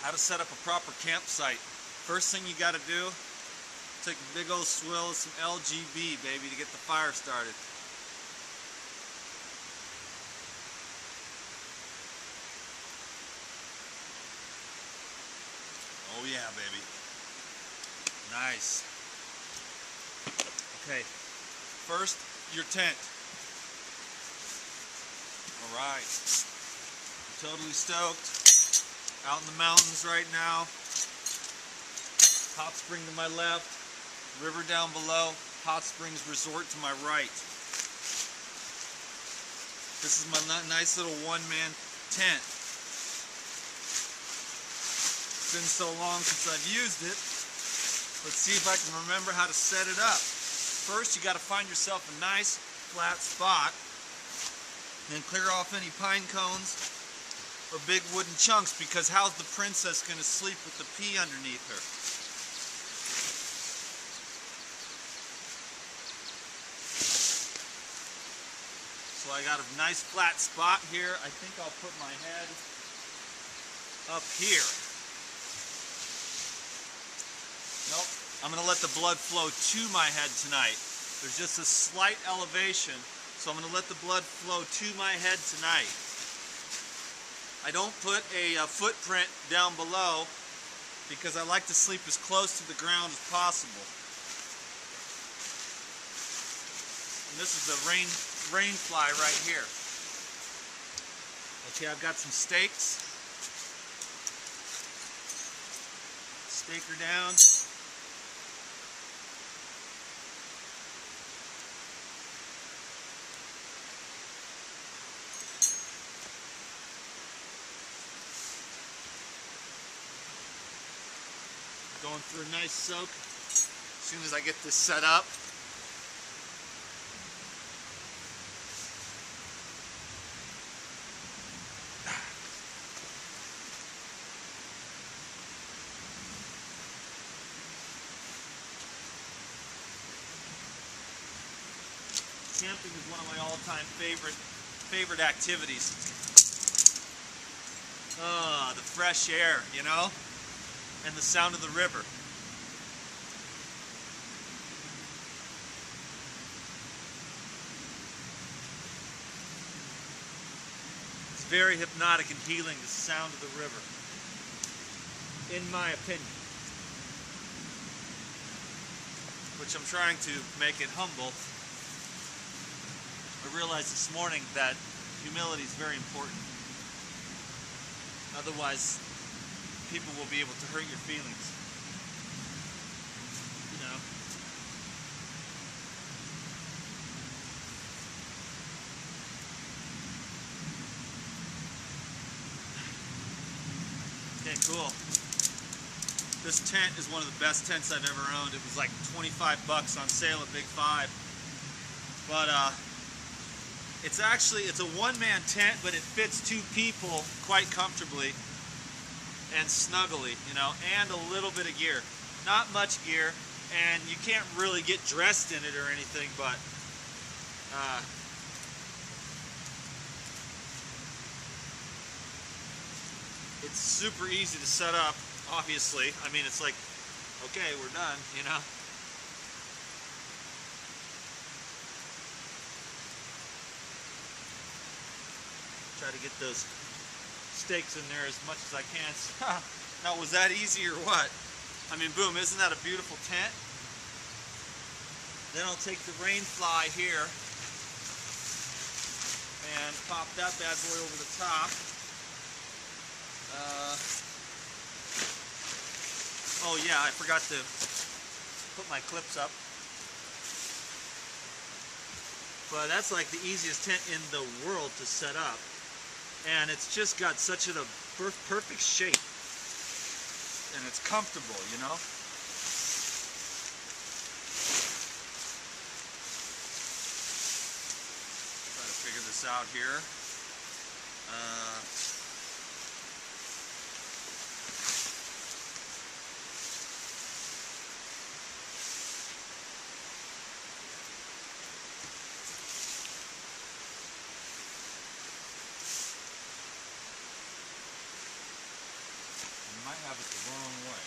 How to set up a proper campsite. First thing you got to do, take a big old swill of some LGB, baby, to get the fire started. Oh yeah, baby. Nice. Okay, first, your tent. Alright. I'm totally stoked. Out in the mountains right now. Hot spring to my left, river down below, hot springs resort to my right. This is my nice little one-man tent. It's been so long since I've used it. Let's see if I can remember how to set it up. First, you got to find yourself a nice flat spot, then clear off any pine cones or big wooden chunks, because how's the princess going to sleep with the pea underneath her? So I got a nice flat spot here. I think I'll put my head up here. Nope, I'm going to let the blood flow to my head tonight. There's just a slight elevation, so I'm going to let the blood flow to my head tonight. I don't put a footprint down below because I like to sleep as close to the ground as possible. And this is the rain fly right here. Okay, I've got some stakes. Stake her down. Going through a nice soak as soon as I get this set up. Camping is one of my all-time favorite activities. The fresh air, you know? And the sound of the river. It's very hypnotic and healing, the sound of the river, in my opinion. Which I'm trying to make it humble. I realized this morning that humility is very important. Otherwise, people will be able to hurt your feelings. You know? Okay, cool. This tent is one of the best tents I've ever owned. It was like 25 bucks on sale at Big Five. But it's a one-man tent, but it fits two people quite comfortably and snuggly, you know, and a little bit of gear. Not much gear, and you can't really get dressed in it or anything, but it's super easy to set up, obviously. I mean, it's like, okay, we're done, you know. Try to get those stakes in there as much as I can. Now, was that easy or what? I mean, boom, isn't that a beautiful tent? Then I'll take the rain fly here and pop that bad boy over the top. Oh yeah, I forgot to put my clips up. But that's like the easiest tent in the world to set up. And it's just got such a perfect shape. And it's comfortable, you know? Try to figure this out here. have it the wrong way.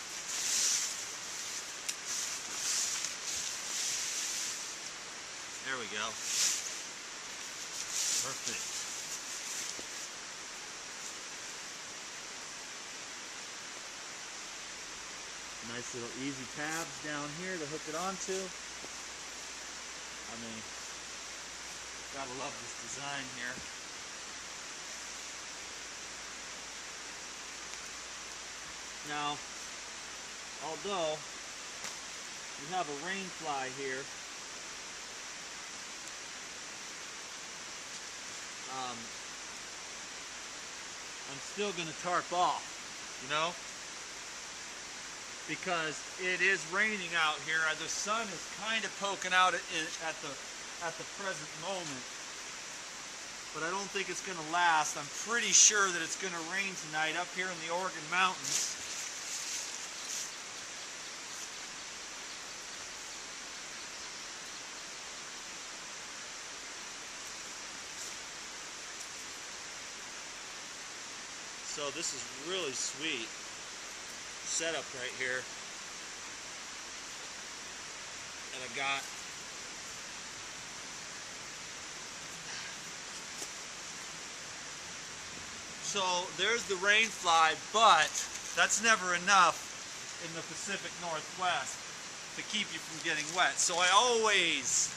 There we go. Perfect. Nice little easy tabs down here to hook it onto. I mean, gotta love this design here. Now, although we have a rain fly here, I'm still going to tarp off, you know, because it is raining out here. The sun is kind of poking out at the present moment, but I don't think it's going to last. I'm pretty sure that it's going to rain tonight up here in the Oregon mountains. So this is really sweet setup right here. And I got so there's the rain fly, but that's never enough in the Pacific Northwest to keep you from getting wet. So I always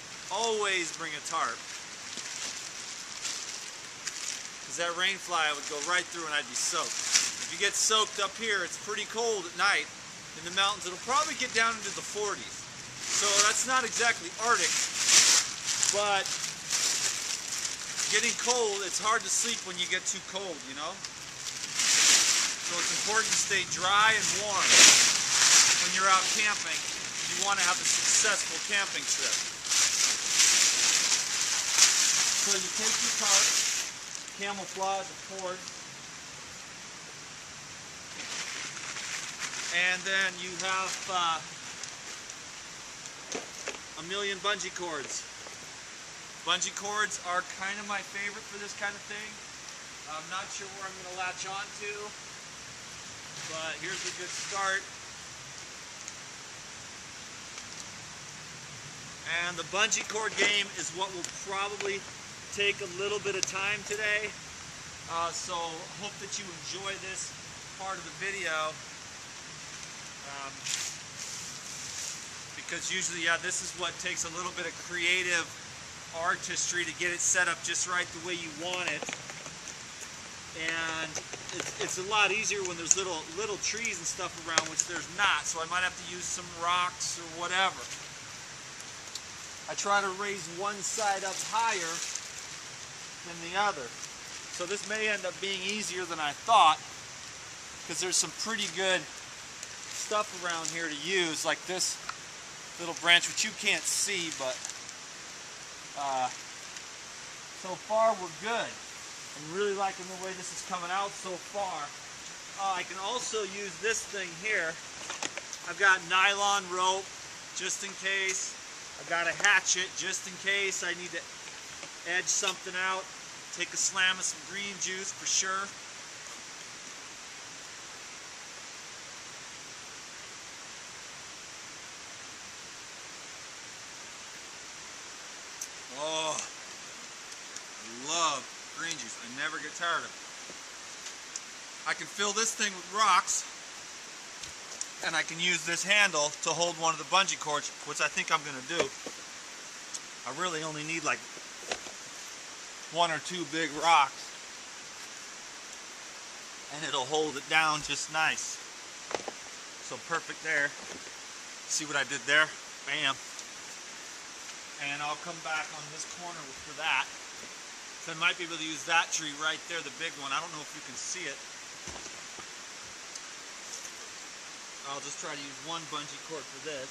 bring a tarp. Because that rain fly would go right through and I'd be soaked. If you get soaked up here, it's pretty cold at night. In the mountains, it'll probably get down into the 40s. So that's not exactly Arctic, but getting cold, it's hard to sleep when you get too cold, you know? So it's important to stay dry and warm when you're out camping if you want to have a successful camping trip. So you take your tarp, camouflage, of course, and then you have a million bungee cords. Bungee cords are kind of my favorite for this kind of thing. I'm not sure where I'm going to latch on to, but here's a good start. And the bungee cord game is what will probably take a little bit of time today, so hope that you enjoy this part of the video, because usually, yeah, this is what takes a little bit of creative artistry to get it set up just right the way you want it, and it's a lot easier when there's little trees and stuff around, which there's not, so I might have to use some rocks or whatever. I try to raise one side up higher than the other. So this may end up being easier than I thought, because there's some pretty good stuff around here to use, like this little branch, which you can't see, but so far we're good. I'm really liking the way this is coming out so far. I can also use this thing here. I've got nylon rope just in case. I've got a hatchet just in case I need to edge something out. Take a slam of some green juice for sure. Oh, I love green juice. I never get tired of it. I can fill this thing with rocks, and I can use this handle to hold one of the bungee cords, which I think I'm going to do. I really only need like 1 or 2 big rocks, and it'll hold it down just nice. So perfect there. See what I did there? Bam. And I'll come back on this corner for that. So I might be able to use that tree right there, the big one. I don't know if you can see it. I'll just try to use one bungee cord for this.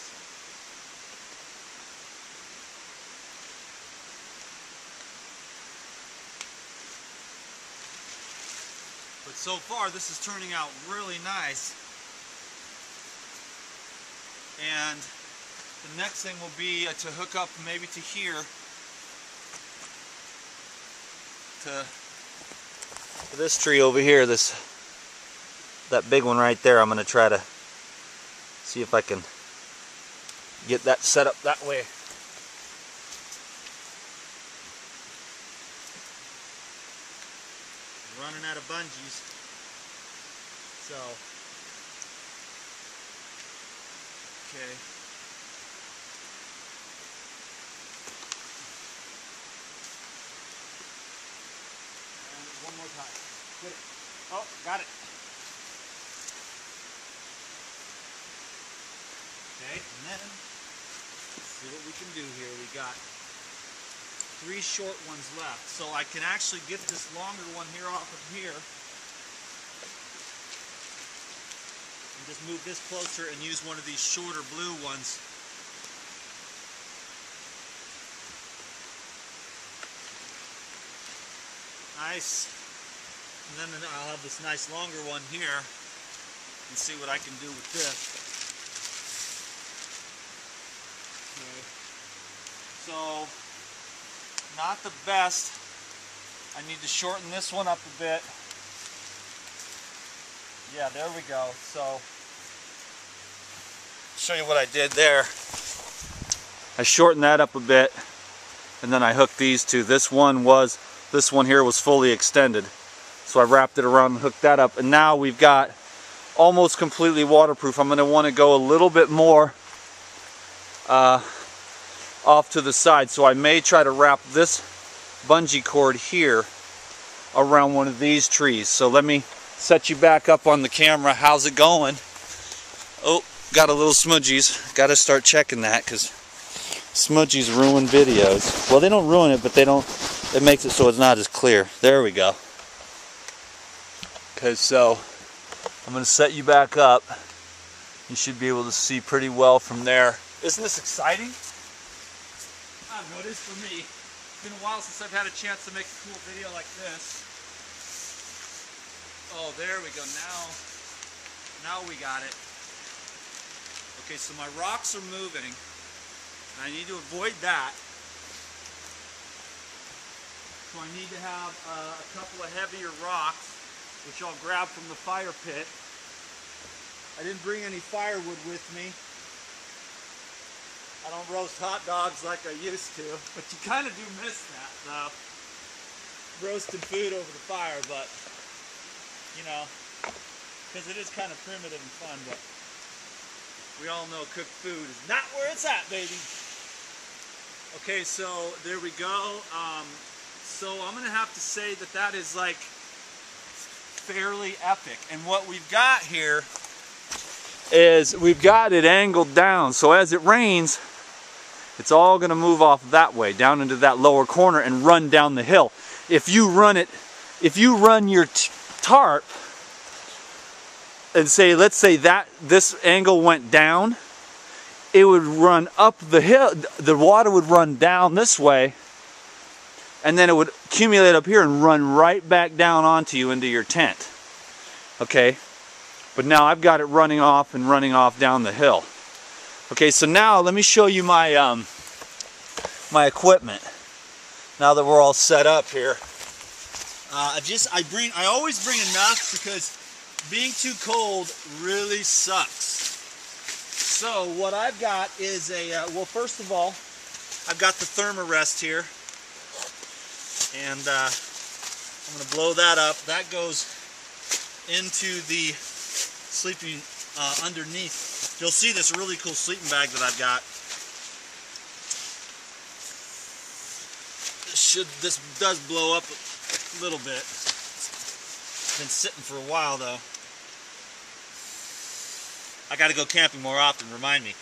But so far this is turning out really nice. And the next thing will be to hook up maybe to here, to this tree over here, this that big one right there, I'm going to try to see if I can get that set up that way. Running out of bungees, so okay. And one more time. Get it. Oh, got it. Okay, and then let's see what we can do here. We got 3 short ones left, so I can actually get this longer one here off of here and just move this closer and use one of these shorter blue ones. Nice. And then I'll have this nice longer one here and see what I can do with this. Okay. So not the best. I need to shorten this one up a bit. Yeah, there we go. So, show you what I did there. I shortened that up a bit, and then I hooked these two. This one here was fully extended. So I wrapped it around and hooked that up. And now we've got almost completely waterproof. I'm going to want to go a little bit more off to the side, so I may try to wrap this bungee cord here around one of these trees. So let me set you back up on the camera. How's it going? Oh, got a little smudgies. Got to start checking that because smudgies ruin videos. Well, they don't ruin it, but it makes it so it's not as clear. There we go. Okay, so I'm going to set you back up. You should be able to see pretty well from there. Isn't this exciting? I don't know, it is for me. It's been a while since I've had a chance to make a cool video like this. Oh, there we go. Now we got it. Okay, so my rocks are moving. And I need to avoid that. So I need to have a couple of heavier rocks, which I'll grab from the fire pit. I didn't bring any firewood with me. I don't roast hot dogs like I used to, but you kind of do miss that, though. Roasting food over the fire, but, you know, because it is kind of primitive and fun, but we all know cooked food is not where it's at, baby. Okay, so there we go. So I'm going to have to say that that is like fairly epic. And what we've got here is we've got it angled down, so as it rains, it's all going to move off that way, down into that lower corner and run down the hill. If you run your tarp and say, let's say that this angle went down, it would run up the hill, the water would run down this way, and then it would accumulate up here and run right back down onto you into your tent. Okay? But now I've got it running off down the hill. Okay, so now let me show you my my equipment. Now that we're all set up here, I always bring enough because being too cold really sucks. So what I've got is well, first of all, I've got the thermarest here, and I'm going to blow that up. That goes into the sleeping underneath. You'll see this really cool sleeping bag that I've got. This does blow up a little bit. It's been sitting for a while though. I got to go camping more often, remind me.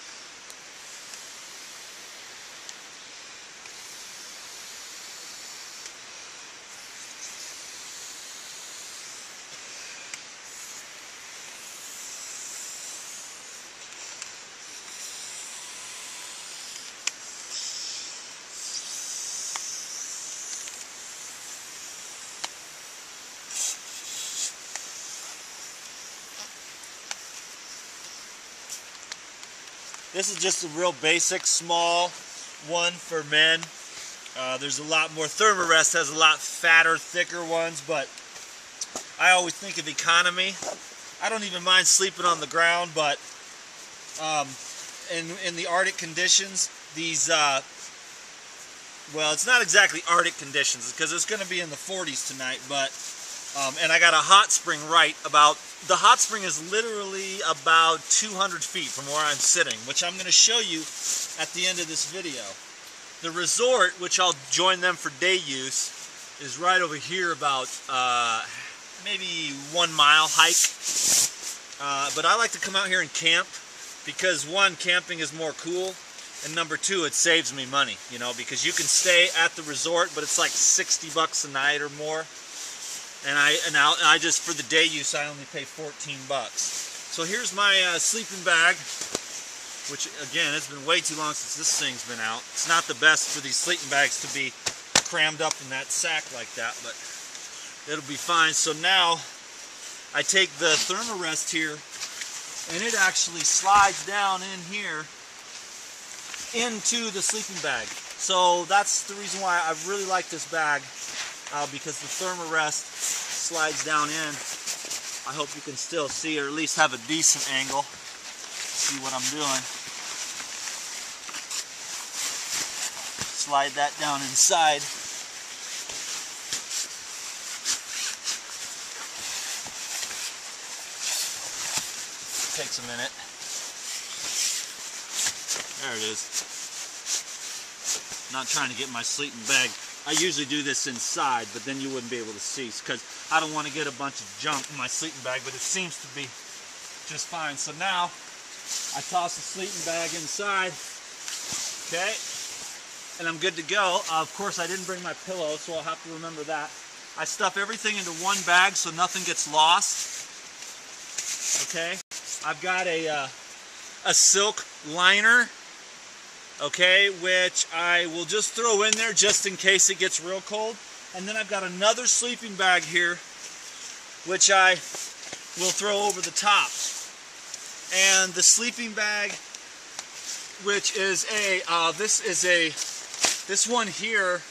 This is just a real basic, small one for men. There's a lot more. Thermarest has a lot fatter, thicker ones, but I always think of economy I don't even mind sleeping on the ground, but in the Arctic conditions, these well, it's not exactly Arctic conditions because it's going to be in the 40s tonight, but and I got a hot spring the hot spring is literally about 200 feet from where I'm sitting, which I'm going to show you at the end of this video. The resort, which I'll join them for day use, is right over here, about maybe 1 mile hike. But I like to come out here and camp because, one, camping is more cool, and number two, it saves me money, you know, because you can stay at the resort, but it's like 60 bucks a night or more. And I just, for the day use, I only pay 14 bucks. So here's my sleeping bag, which again, it's been way too long since this thing's been out. It's not the best for these sleeping bags to be crammed up in that sack like that, but it'll be fine. So now I take the thermarest here, and it actually slides down in here into the sleeping bag. So that's the reason why I really like this bag, because the thermarest slides down in. I hope you can still see, or at least have a decent angle. See what I'm doing. Slide that down inside. Takes a minute. There it is. Not trying to get my sleeping bag. I usually do this inside, but then you wouldn't be able to see because I don't want to get a bunch of junk in my sleeping bag, but it seems to be just fine. So now I toss the sleeping bag inside, okay, and I'm good to go. Of course, I didn't bring my pillow, so I'll have to remember that. I stuff everything into one bag so nothing gets lost, okay. I've got a silk liner, okay, which I will just throw in there just in case it gets real cold. And then I've got another sleeping bag here, which I will throw over the top. And the sleeping bag, which is this one here,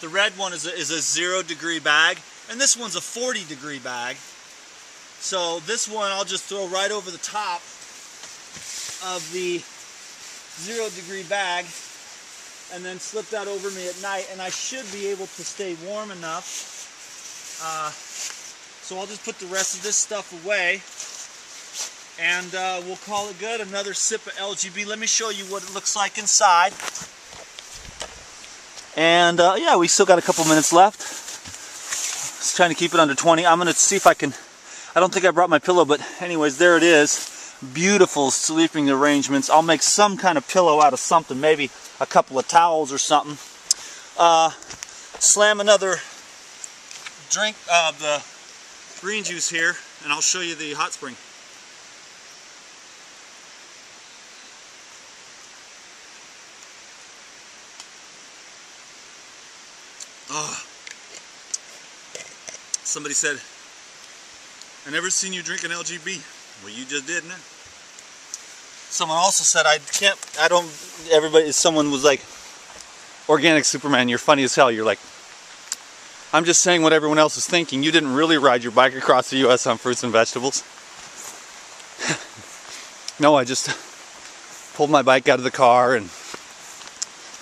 the red one is a 0 degree bag, and this one's a 40 degree bag. So this one I'll just throw right over the top of the 0 degree bag and then slip that over me at night, and I should be able to stay warm enough. So I'll just put the rest of this stuff away, and we'll call it good. Another sip of LGB. Let me show you what it looks like inside. And yeah, we still got a couple minutes left. Just trying to keep it under 20. I'm going to see if I can, I don't think I brought my pillow, but anyways, there it is. Beautiful sleeping arrangements. I'll make some kind of pillow out of something, maybe a couple of towels or something. Slam another drink of the green juice here, and I'll show you the hot spring. Oh. Somebody said, I never seen you drink an LGB. Well, you just did now. Someone also said, someone was like, Organic Superman, you're funny as hell. You're like, I'm just saying what everyone else is thinking. You didn't really ride your bike across the U.S. on fruits and vegetables. No, I just pulled my bike out of the car, and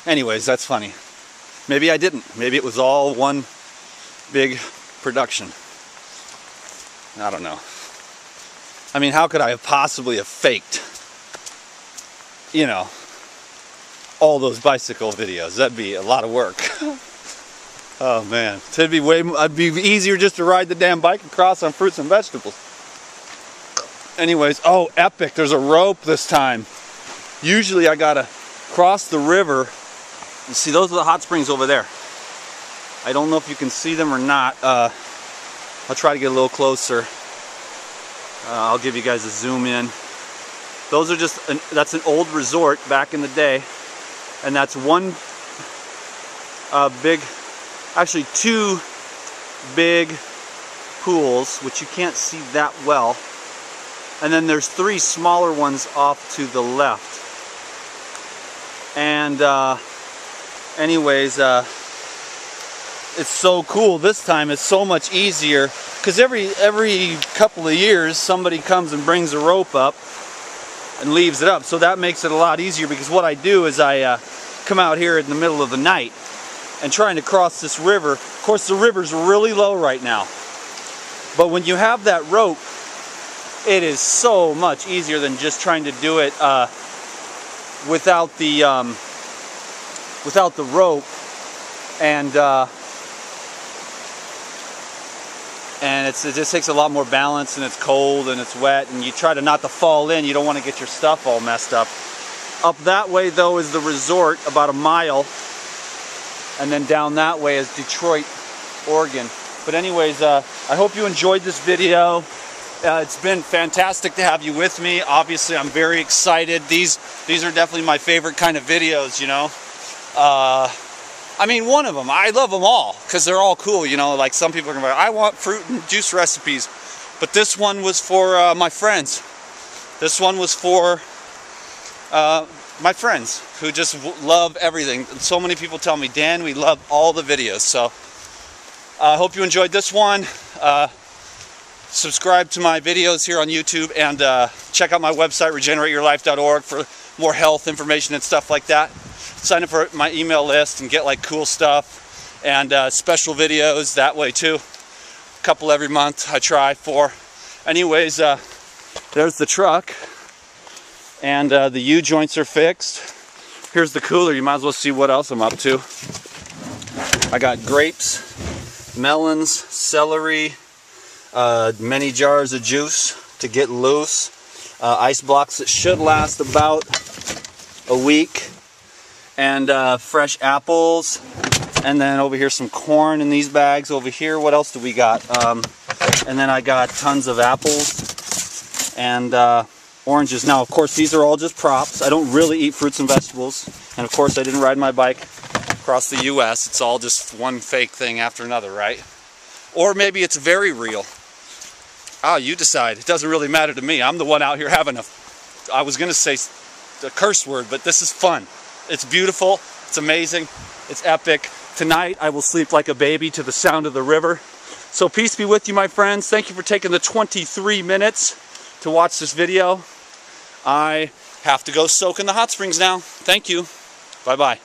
anyways, that's funny. Maybe I didn't. Maybe it was all one big production. I don't know. I mean, how could I have possibly have faked, you know, all those bicycle videos? That'd be a lot of work. Oh man, it'd be easier just to ride the damn bike across on fruits and vegetables. Anyways, oh, epic, there's a rope this time. Usually I gotta cross the river. You see, those are the hot springs over there. I don't know if you can see them or not. I'll try to get a little closer. I'll give you guys a zoom in. Those are just, that's an old resort back in the day. And that's one actually two big pools, which you can't see that well. And then there's 3 smaller ones off to the left. And anyways, it's so cool. This time it's so much easier because every couple of years somebody comes and brings a rope up and leaves it up. So that makes it a lot easier, because what I do is I come out here in the middle of the night and trying to cross this river. Of course, the river's really low right now, but when you have that rope, it is so much easier than just trying to do it without the rope. And it just takes a lot more balance, and it's cold and it's wet, and you try to not to fall in. You don't want to get your stuff all messed up. Up that way though is the resort, about a mile, and then down that way is Detroit, Oregon. But anyways, I hope you enjoyed this video. It's been fantastic to have you with me. Obviously, I'm very excited. These are definitely my favorite kind of videos, you know. I mean, one of them, I love them all because they're all cool, you know. Like, some people are going to be like, I want fruit and juice recipes. But this one was for my friends. This one was for my friends who just love everything. So many people tell me, Dan, we love all the videos. So I hope you enjoyed this one. Subscribe to my videos here on YouTube, and check out my website, regenerateyourlife.org, for more health information and stuff like that. Sign up for my email list and get like cool stuff and special videos that way too. A couple every month I try for. Anyways, there's the truck, and the U-joints are fixed. Here's the cooler. You might as well see what else I'm up to. I got grapes, melons, celery, many jars of juice to get loose, ice blocks that should last about a week, and fresh apples, and then over here some corn in these bags. Over here, what else do we got? And then I got tons of apples and oranges. Now, of course, these are all just props. I don't really eat fruits and vegetables, and of course I didn't ride my bike across the US. It's all just one fake thing after another, right? Or maybe it's very real. Ah, you decide. It doesn't really matter to me. I'm the one out here having I was gonna say a curse word, but this is fun. It's beautiful, it's amazing, it's epic. Tonight I will sleep like a baby to the sound of the river. So peace be with you, my friends. Thank you for taking the 23 minutes to watch this video. I have to go soak in the hot springs now. Thank you. Bye-bye.